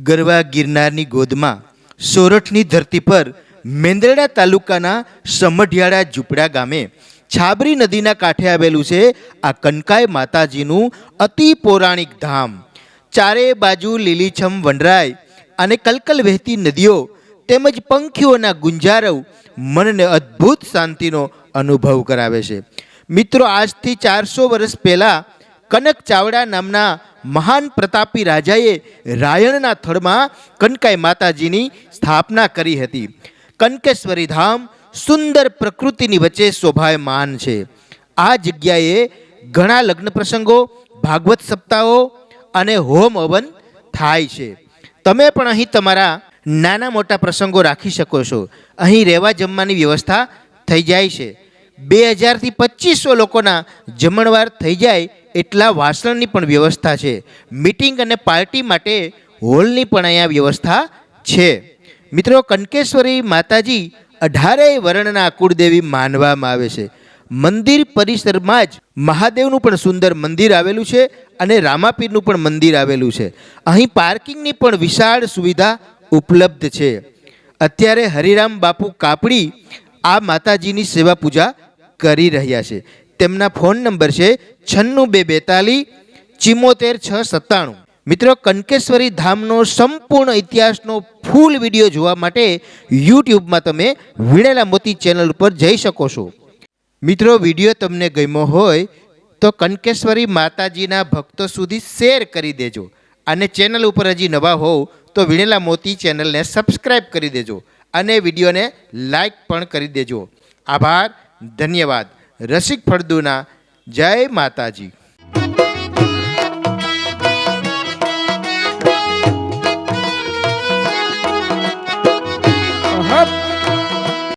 ગરવા ગિરનારની ગોદમાં સોરઠની ધરતી પર મેંદરડા તાલુકાના સમઢિયાળા ઝૂંપડા ગામે છાબરી નદીના કાંઠે આવેલું છે આ કનકાઈ માતાજીનું અતિ પૌરાણિક ધામ। ચારે બાજુ લીલીછમ વનરાય અને કલકલ વહેતી નદીઓ તેમજ પંખીઓના ગુંજારવ મનને અદ્ભુત શાંતિનો અનુભવ કરાવે છે। મિત્રો, આજથી 400 વર્ષ પહેલાં કનક ચાવડા નામના મહાન પ્રતાપી રાજાએ રાયણના થડમાં કનકાઈ માતાજીની સ્થાપના કરી હતી। કનકેશ્વરી ધામ સુંદર પ્રકૃતિની વચ્ચે શોભાયમાન છે। આ જગ્યાએ ઘણા લગ્ન પ્રસંગો, ભાગવત સપ્તાહો અને હોમ હવન થાય છે। તમે પણ અહીં તમારા નાના મોટા પ્રસંગો રાખી શકો છો। અહીં રહેવા જમવાની વ્યવસ્થા થઈ જાય છે। 2000 થી 2500 લોકોના જમણવાર થઈ જાય એટલા વાસણની પણ વ્યવસ્થા છે। મીટિંગ અને પાર્ટી માટે હોલની પણ અહીંયા વ્યવસ્થા છે। મિત્રો, કનકેશ્વરી માતાજી 18 વર્ણના કુળદેવી માનવામાં આવે છે। મંદિર પરિસરમાં જ મહાદેવનું પણ સુંદર મંદિર આવેલું છે અને રામાપીરનું પણ મંદિર આવેલું છે। અહીં પાર્કિંગની પણ વિશાળ સુવિધા ઉપલબ્ધ છે। અત્યારે હરિરામ બાપુ કાપડી આ માતાજીની સેવા પૂજા કરી રહ્યા છે। તેમના ફોન નંબર છે 96 242 74 697। મિત્રો, કનકેશ્વરી ધામનો સંપૂર્ણ ઇતિહાસનો ફૂલ વિડીયો જોવા માટે યુટ્યુબમાં તમે વીણેલા મોતી ચેનલ ઉપર જઈ શકો છો। મિત્રો, વિડીયો તમને ગમ્યો હોય તો કનકેશ્વરી માતાજીના ભક્તો સુધી શેર કરી દેજો અને ચેનલ ઉપર હજી નવા હોવ તો વીણેલા મોતી ચેનલને સબસ્ક્રાઈબ કરી દેજો અને વિડીયોને લાઈક પણ કરી દેજો। આભાર, ધન્યવાદ। રસિક ફળદુના જય માતાજી।